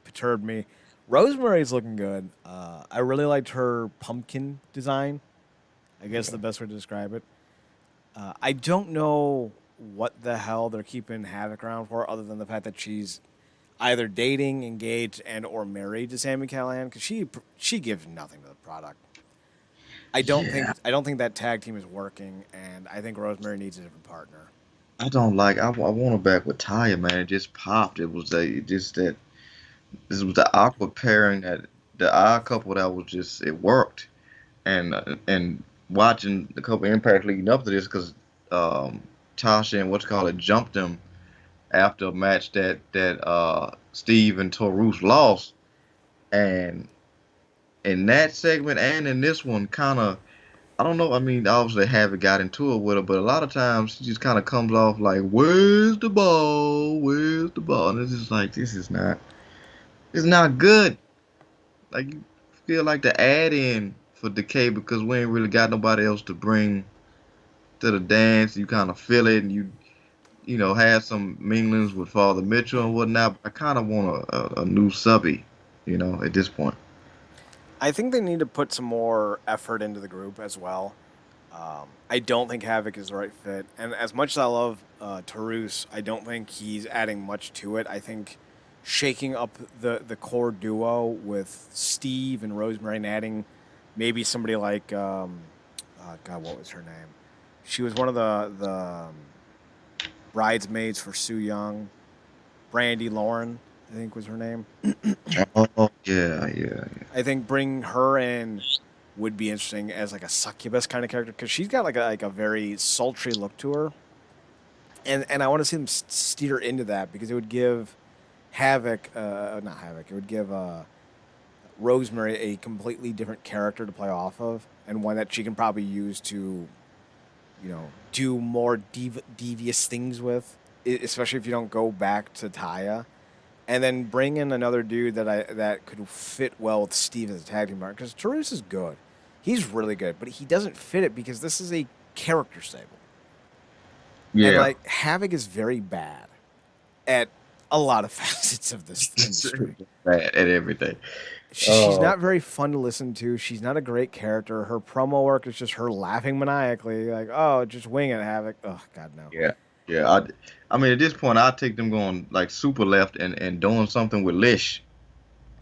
perturbed me. Rosemary's looking good. I really liked her pumpkin design. I guess the best way to describe it. I don't know what the hell they're keeping Havoc around for, other than the fact that she's either dating, engaged, and or married to Sami Callihan, because she gives nothing to the product. Yeah, I don't think that tag team is working, and I think Rosemary needs a different partner. I don't like. I want her back with Taya, man. It just popped. Just that. This was the awkward pairing that the odd couple that was just it worked. And watching the couple Impact leading up to this because Tasha and what's called it jumped him after a match that Steve and Torus lost, and in that segment and in this one, kind of, I don't know. I mean, obviously Havoc got into it with her, but a lot of times she just kind of comes off like, "Where's the ball? Where's the ball?" And it's just like, it's not good. Like you feel like the add in for Decay because we ain't really got nobody else to bring to the dance. You kind of feel it, and you know had some minglings with Father Mitchell and whatnot. But I kind of want a new subby, you know, at this point. I think they need to put some more effort into the group as well. I don't think Havoc is the right fit, and as much as I love Tarus, I don't think he's adding much to it. I think shaking up the core duo with Steve and Rosemary and adding maybe somebody like God, what was her name? She was one of the bridesmaids for Sue Young. Brandy Lauren, I think was her name. Oh yeah. I think bringing her in would be interesting as like a succubus kind of character because she's got like a very sultry look to her, and I want to see them steer into that because it would give Havoc, not Havoc, it would give Rosemary a completely different character to play off of, and one that she can probably use to, do more devious things with, especially if you don't go back to Taya. And then bring in another dude that could fit well with Steve as a tag team partner because Tarus is good. He's really good, but he doesn't fit it because this is a character stable. And Yeah. like Havoc is very bad at a lot of facets of this industry. Bad at everything. She's not very fun to listen to. She's not a great character. Her promo work is just her laughing maniacally, like, "Oh, just wing it, Havoc." Oh God, no. Yeah. Yeah. I mean, at this point, I take them going like super left and doing something with Lish.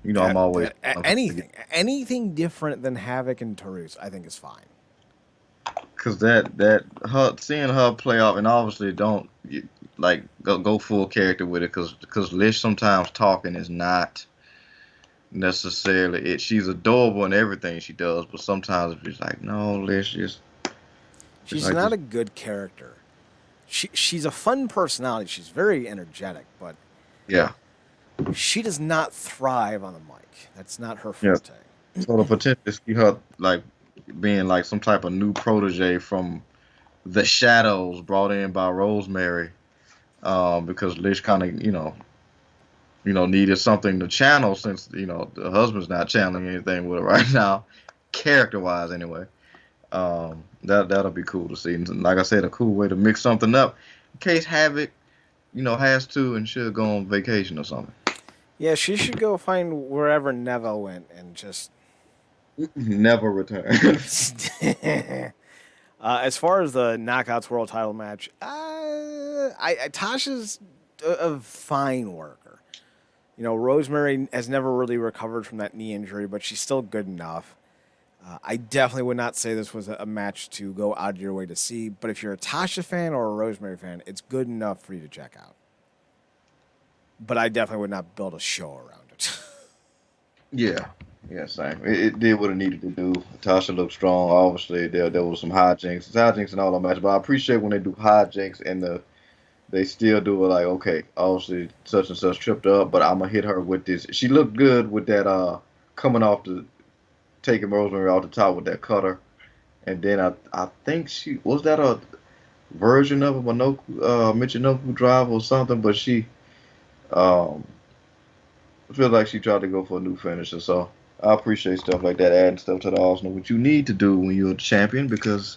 You know, I'm always Anything different than Havoc and Tarus, I think is fine. because that her seeing her play off and obviously don't like go full character with it because Lish sometimes talking is not necessarily it. She's adorable in everything she does, but sometimes it's like no, Lish just She's like not this. a good character. She's a fun personality. She's very energetic, but Yeah. she does not thrive on the mic. That's not her Yeah. forte. So the potential to see her like being like some type of new protege from the shadows brought in by Rosemary, because Lish kind of needed something to channel since the husband's not channeling anything with her right now, character wise anyway. That'll be cool to see. And like I said, a cool way to mix something up in case Havoc has to and should go on vacation or something. Yeah, she should go find wherever Neville went and just. Never return. As far as the Knockouts World Title match, Tasha's a fine worker. Rosemary has never really recovered from that knee injury, but she's still good enough. I definitely would not say this was a match to go out of your way to see, but if you're a Tasha fan or a Rosemary fan, it's good enough for you to check out. But I definitely would not build a show around it. Yeah, same. It did what it needed to do. Tasha looked strong. Obviously, there was some hijinks in all the matches. But I appreciate when they do hijinks and they still do it like, okay, obviously such and such tripped up, but I'm gonna hit her with this. She looked good with that coming off the taking Rosemary off the top with that cutter, and then I think she was that a version of a Michinoku drive or something, but she um I feel like she tried to go for a new finisher. So I appreciate stuff like that, adding stuff to the arsenal, what you need to do when you're a champion, because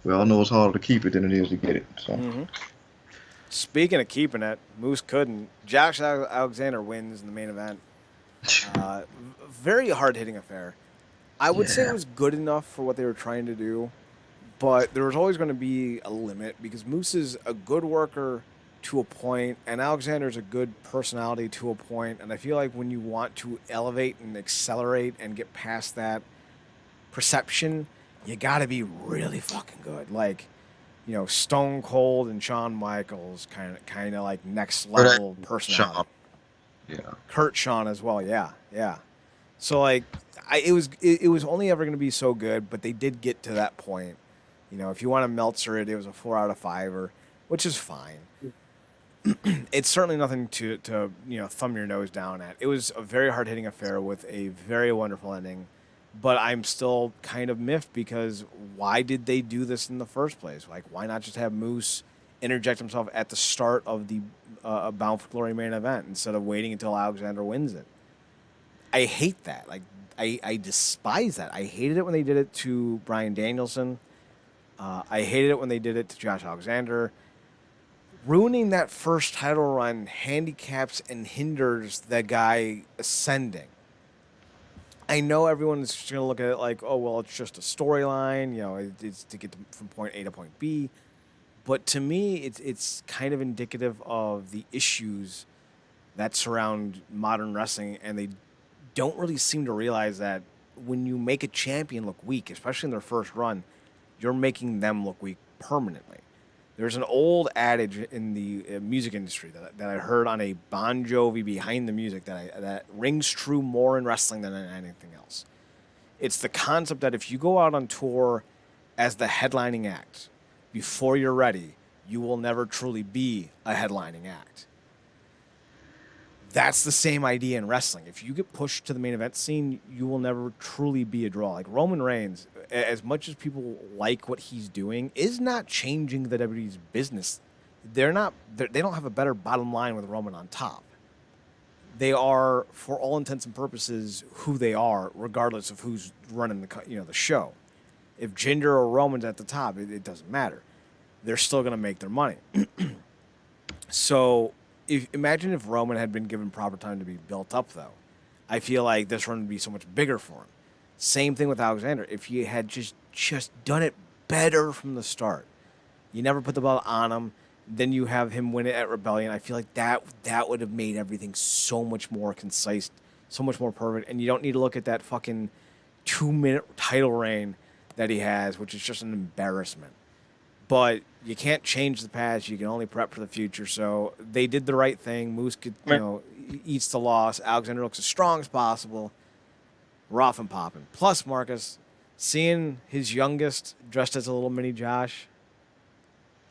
we all know it's harder to keep it than it is to get it. So. Mm-hmm. Speaking of keeping it, Moose couldn't. Josh Alexander wins in the main event. Very hard-hitting affair. I would say it was good enough for what they were trying to do, but there was always going to be a limit because Moose is a good worker to a point, and Alexander's a good personality to a point, and I feel like when you want to elevate and accelerate and get past that perception, you got to be really fucking good. Like, Stone Cold and Shawn Michaels, kind of like next level personality. Shawn. Yeah. Kurt Shawn as well. Yeah. So like, it was only ever going to be so good, but they did get to that point. If you want to Meltzer it, it was a 4 out of 5, which is fine. it's certainly nothing to thumb your nose down at. It was a very hard hitting affair with a very wonderful ending, but I'm still kind of miffed because why did they do this in the first place? Like, why not just have Moose interject himself at the start of the Bound for Glory main event instead of waiting until Alexander wins it? I hate that. Like, I despise that. I hated it when they did it to Bryan Danielson. I hated it when they did it to Josh Alexander. Ruining that first title run handicaps and hinders the guy ascending. I know everyone's just going to look at it like, oh, well, it's just a storyline. It's to get from point A to point B. But to me, it's kind of indicative of the issues that surround modern wrestling, and they don't really seem to realize that when you make a champion look weak, especially in their first run, you're making them look weak permanently. There's an old adage in the music industry that I heard on a Bon Jovi Behind the Music that rings true more in wrestling than in anything else. It's the concept that if you go out on tour as the headlining act, before you're ready, you will never truly be a headlining act. That's the same idea in wrestling. If you get pushed to the main event scene, you will never truly be a draw. Like Roman Reigns, as much as people like what he's doing, is not changing the WWE's business. They don't have a better bottom line with Roman on top. They are, for all intents and purposes, who they are, regardless of who's running the show. If Jinder or Roman's at the top, it doesn't matter. They're still going to make their money. So, imagine if Roman had been given proper time to be built up, though. I feel like this run would be so much bigger for him. Same thing with Alexander. If you had just done it better from the start, you never put the belt on him, then you have him win it at Rebellion. I feel like that would have made everything so much more concise, so much more perfect. And you don't need to look at that fucking 2-minute title reign that he has, which is just an embarrassment. But you can't change the past. You can only prep for the future. So they did the right thing. Moose eats the loss. Alexander looks as strong as possible. We're off and popping. Plus, Marcus, seeing his youngest dressed as a little mini Josh,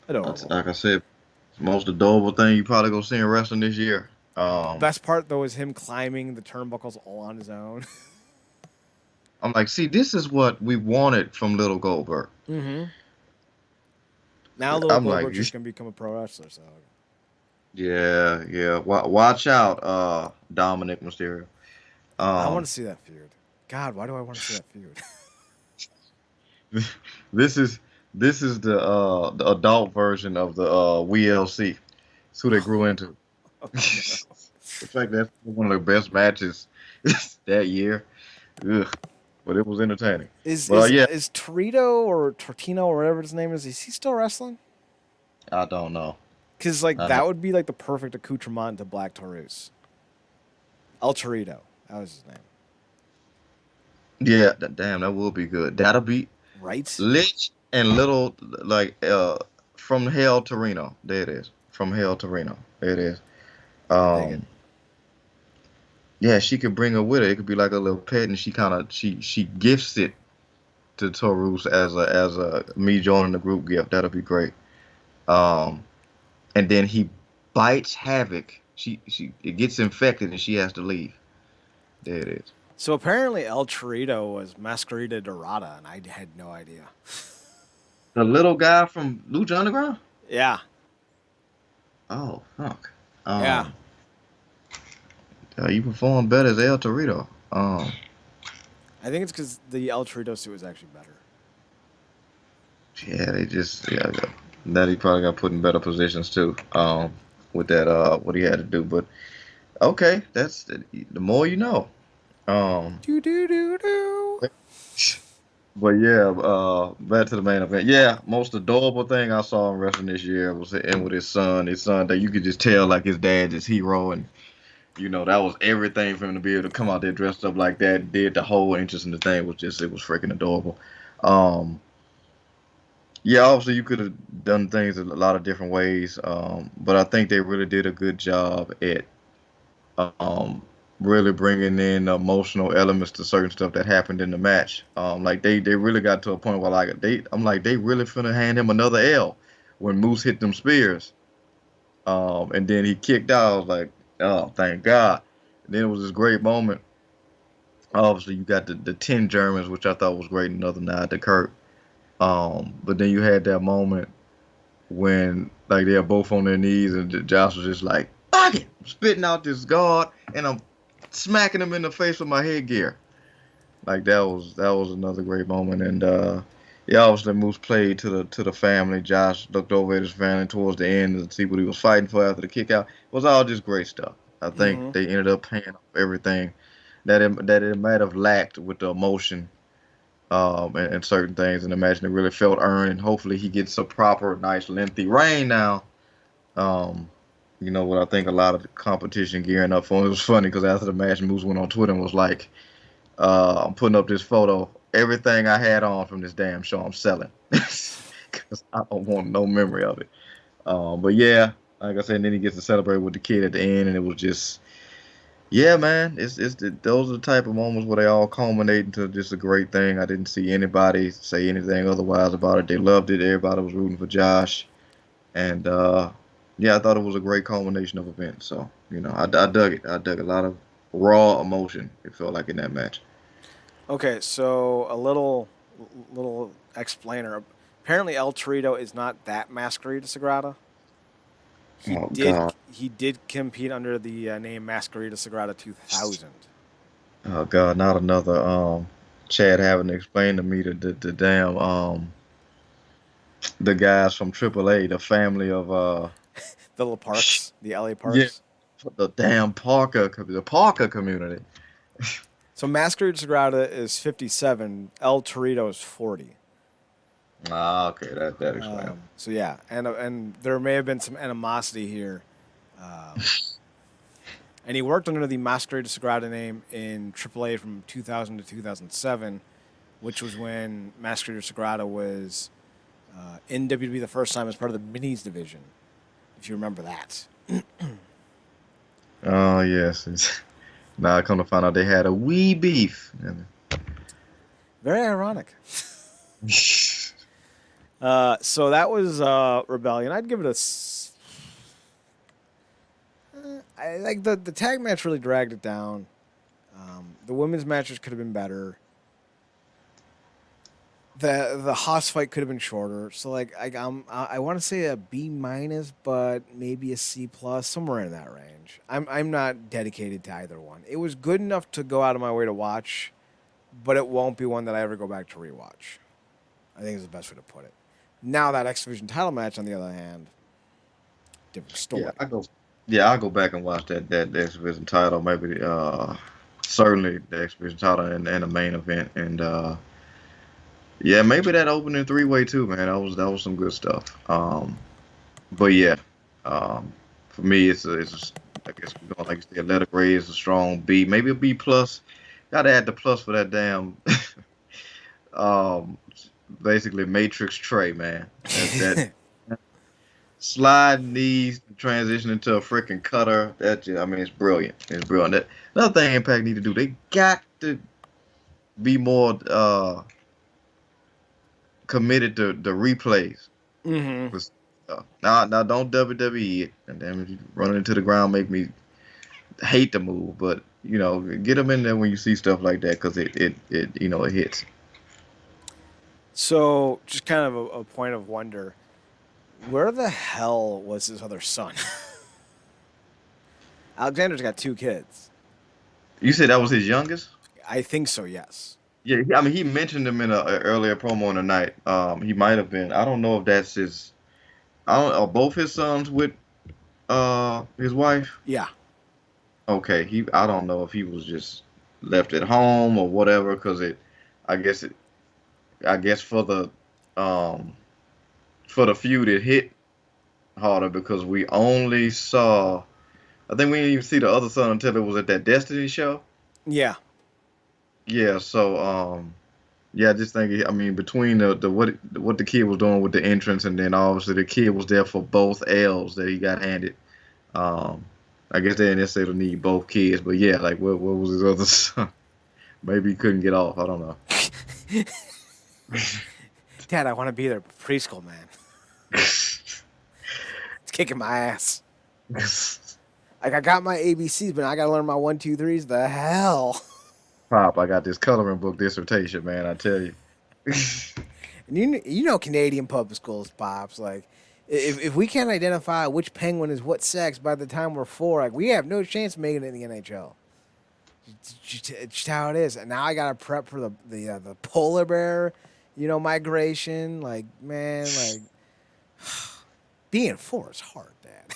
adorable. Like I said, it's the most adorable thing you probably gonna see in wrestling this year. Best part though is him climbing the turnbuckles all on his own. I'm like, see, this is what we wanted from Little Goldberg. Mm-hmm. Now Little Goldberg's just gonna become a pro wrestler. So. Yeah. Watch out, Dominic Mysterio. I want to see that feud. God, why do I want to see that feud? This is the adult version of the WLC. It's who they grew into. In fact, that's one of the best matches that year. Ugh. But it was entertaining. Is Torito or Tortino or whatever his name is he still wrestling? I don't know. Because that would be like the perfect accoutrement to Black Taurus. El Torito. That was his name. Yeah, damn, that will be good. That'll be right. Lynch and Little from Hell to Reno. There it is. From Hell to Reno. There it is. Yeah, she could bring her with her. It could be like a little pet, and she gifts it to Taurus as a me joining the group gift. That'll be great. And then he bites Havoc. It gets infected, and she has to leave. There it is. So apparently El Torito was Masquerita Dorada, and I had no idea. The little guy from Lucha Underground? Yeah. Oh, fuck. Yeah. You perform better as El Torito. I think it's because the El Torito suit was actually better. Yeah, that he probably got put in better positions too. With that, what he had to do. But okay, that's the more you know. Do. But yeah, back to the main event. Yeah, most adorable thing I saw in wrestling this year was him with his son. His son that you could just tell like his dad's his hero, and that was everything for him to be able to come out there dressed up like that. Did the whole interest in the thing was freaking adorable. Yeah, obviously you could have done things a lot of different ways, but I think they really did a good job at really bringing in emotional elements to certain stuff that happened in the match. Like they really got to a point where they really finna hand him another L when Moose hit them spears. And then he kicked out. I was like, oh, thank God. And then it was this great moment. Obviously, you got the 10 Germans, which I thought was great. Another nod to Kurt. But then you had that moment when like they're both on their knees and Josh was just like, fuck it, I'm spitting out this guard and I'm smacking him in the face with my headgear. Like that was another great moment. And yeah, obviously Moose played to the family. Josh looked over at his family towards the end to see what he was fighting for after the kick out. It was all just great stuff. I think Mm-hmm. they ended up paying off everything that it might have lacked with the emotion and certain things in the match. And it really felt earned. And hopefully he gets a proper, nice, lengthy reign now. Um, what I think a lot of the competition gearing up for. It was funny because after the match, Moose went on Twitter and was like, I'm putting up this photo. Everything I had on from this damn show, I'm selling because I don't want no memory of it. But yeah, like I said, and then he gets to celebrate with the kid at the end, and it was just, yeah, man. Those are the type of moments where they all culminate into just a great thing. I didn't see anybody say anything otherwise about it. They loved it. Everybody was rooting for Josh, and yeah, I thought it was a great culmination of events. So I dug it. I dug a lot of raw emotion. It felt like in that match. Okay, so a little explainer. Apparently, El Torito is not that Masquerade Sagrada. He Oh did God. he did compete under the name Masquerade Sagrada 2000. Oh God, not another Chad having to explain to me the damn the guys from AAA, the family of The little parks, the LA yeah, parks. the damn the Parker community. So Masquerade Sagrada is 57. El Torito is 40. Ah, okay, that explains. So yeah, and there may have been some animosity here. Um, and he worked under the Masquerade Sagrada name in AAA from 2000 to 2007, which was when Masquerade Sagrada was in WWE the first time as part of the Minis division, if you remember that. Oh yes, now I come to find out they had a wee beef. Very ironic. So that was Rebellion. I'd give it a. I like the tag match really dragged it down. The women's matches could have been better. The Haas fight could have been shorter. So like I want to say a B minus, but maybe a C plus, somewhere in that range. I'm not dedicated to either one. It was good enough to go out of my way to watch, but it won't be one that I ever go back to rewatch. I think is the best way to put it. Now that X Division title match, on the other hand, different story. Yeah, I go. Yeah, I'll go back and watch that exhibition title. Maybe certainly the exhibition title and the main event and yeah, maybe that opening three-way too, man. That was some good stuff. But yeah, for me, I guess we're going like you said, letter grade is a strong B, maybe a B plus. Got to add the plus for that damn, um, basically Matrix Trey, man. That slide knees transition into a freaking cutter. I mean, it's brilliant. It's brilliant. Another thing Impact need to do, they got to be more committed to the replays. Mm-hmm. Now don't WWE it. And damn it, you running into the ground make me hate the move. But get them in there when you see stuff like that because it hits. So, just kind of a point of wonder: where the hell was his other son? Alexander's got two kids. You said that was his youngest? I think so. Yes. Yeah, I mean he mentioned him in a earlier promo in the night. He might have been. I don't know if that's his. I don't. Are both his sons with his wife? Yeah. Okay, I don't know if he was just left at home or whatever because I guess it I guess um for the feud it hit harder because we only saw I think we didn't even see the other son until it was at that Destiny show. Yeah. Yeah, so yeah, I just think I mean between the what the kid was doing with the entrance and then obviously the kid was there for both L's that he got handed. Um I guess they didn't necessarily need both kids, but yeah, like what was his other son? Maybe he couldn't get off. I don't know. Dad, I want to be there. Preschool, man. It's kicking my ass. Like, I got my ABCs, but I got to learn my 1, 2, 3s. The hell? Pop, I got this coloring book dissertation, man. I tell you. And you know Canadian public schools, Pops. Like, if we can't identify which penguin is what sex by the time we're 4, like, we have no chance of making it in the NHL. It's just how it is. And now I got to prep for the polar bear, migration. Like, man, like, being 4 is hard, Dad.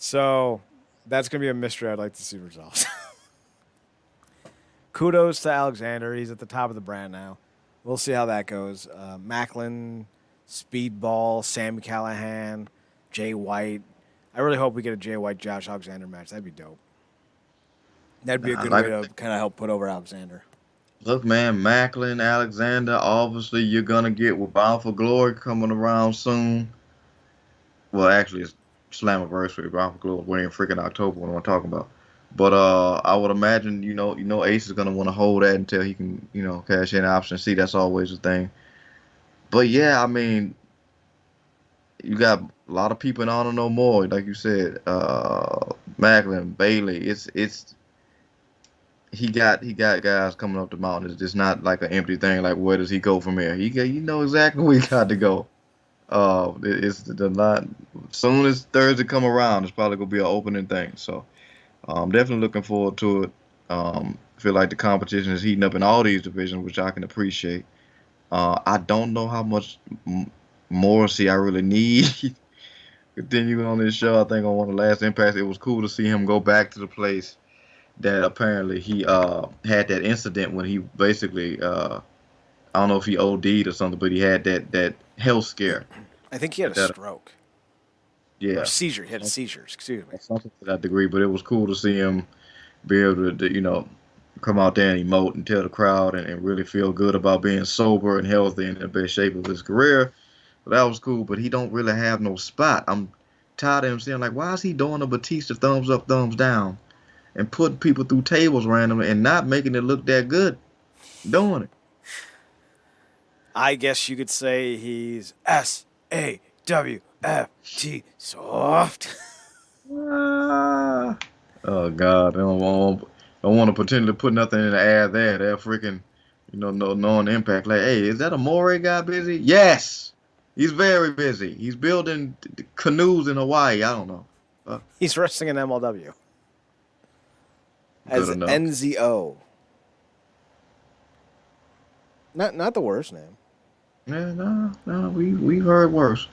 So that's going to be a mystery I'd like to see resolved. Kudos to Alexander. He's at the top of the brand now. We'll see how that goes. Macklin, Speedball, Sam Callahan, Jay White. I really hope we get a Jay White, Josh Alexander match. That'd be dope. That'd be a good way to kind of help put over Alexander. Look, man, Macklin, Alexander, obviously you're going to get with Bound for Glory coming around soon. Well, actually, it's Slammiversary. Bound for Glory. We're in freaking October. What am I talking about? But I would imagine, Ace is going to want to hold that until he can, cash in option C. That's always the thing. But, yeah, I mean, you got a lot of people in Honor No More, like you said. Macklin, Bailey. He got guys coming up the mountain. It's just not like an empty thing. Like, where does he go from here? You know exactly where he got to go. It's the lot. Soon as Thursday come around, it's probably gonna be an opening thing. So, I'm definitely looking forward to it. Feel like the competition is heating up in all these divisions, which I can appreciate. I don't know how much Morrissey I really need. Continuing on this show, I think on one of the last impacts, it was cool to see him go back to the place that apparently he had that incident when he basically I don't know if he OD'd or something, but he had that health scare. I think he had a stroke. Yeah. Or seizure. He had a seizure, excuse me. Something to that degree, but it was cool to see him be able to come out there and emote and tell the crowd and really feel good about being sober and healthy and in the best shape of his career. So that was cool, but he don't really have no spot. I'm tired of him saying, like, why is he doing a Batista thumbs up, thumbs down and putting people through tables randomly and not making it look that good doing it? I guess you could say he's SAWFT soft. Oh God, I don't want to pretend to put nothing in the air there. They're freaking, no impact. Like, hey, is that a Moray guy busy? Yes, he's very busy. He's building canoes in Hawaii. I don't know. He's wrestling in MLW Good as enough. NZO. Not the worst name. Yeah, no, we've heard worse.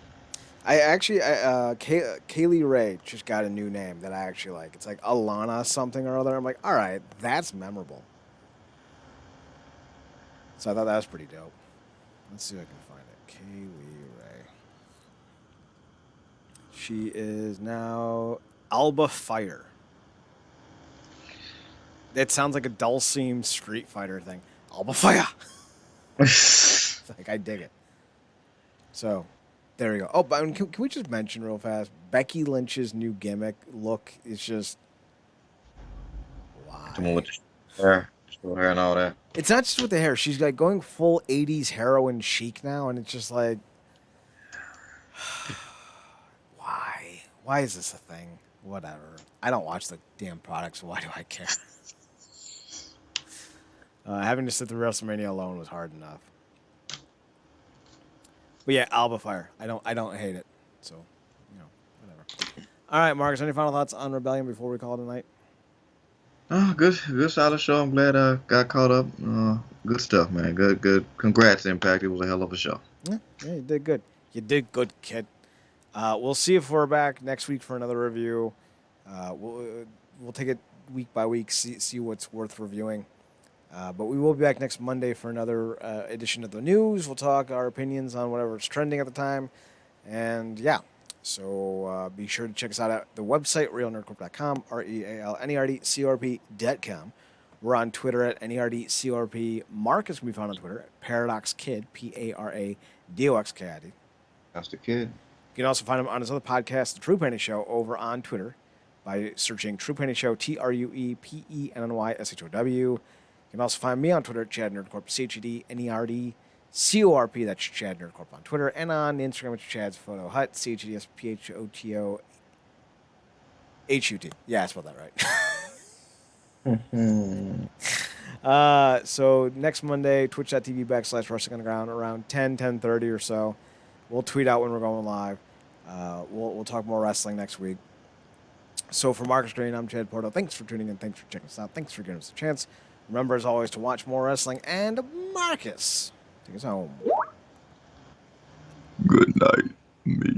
I actually, Kaylee Ray just got a new name that I actually like. It's like Alana something or other. I'm like, all right, that's memorable. So I thought that was pretty dope. Let's see if I can find it. Kaylee Ray. She is now Alba Fire. It sounds like a Dulcim Street Fighter thing. Alba Fire. Like, I dig it. So, there we go. Oh, but can we just mention real fast? Becky Lynch's new gimmick look is just why? Come on with the hair, short hair and all that. It's not just with the hair. She's like going full 80s heroin chic now, and it's just like, why? Why is this a thing? Whatever. I don't watch the damn product, so why do I care? Having to sit through WrestleMania alone was hard enough. But yeah, Alba Fire. I don't hate it. So, whatever. All right, Marcus, any final thoughts on Rebellion before we call it a night? Oh, good solid show. I'm glad I got caught up. Good stuff, man. Good. Congrats, Impact. It was a hell of a show. Yeah, you did good. You did good, kid. We'll see if we're back next week for another review. We'll take it week by week, see what's worth reviewing. But we will be back next Monday for another edition of the news. We'll talk our opinions on whatever's trending at the time. And yeah, so be sure to check us out at the website, realnerdcorp.com, RealNerdCorp.com. We're on Twitter at NERDCORP. Marcus can be found on Twitter at ParadoxKid, PARADOXKID. That's the kid. You can also find him on his other podcast, The True Penny Show, over on Twitter by searching True Penny Show, TruePennyShow. You can also find me on Twitter at Chad Nerdcorp, ChedNerdCorp. CORP. That's Chad Nerdcorp on Twitter. And on Instagram, it's Chad's Photo Hut. CHDSPHOTOHUT. Yeah, I spelled that right. So next Monday, twitch.tv/Wrestling Underground around 10:30 or so. We'll tweet out when we're going live. We'll talk more wrestling next week. So for Marcus Green, I'm Chad Porto. Thanks for tuning in. Thanks for checking us out. Thanks for giving us a chance. Remember, as always, to watch more wrestling. And Marcus, take us home. Good night, me.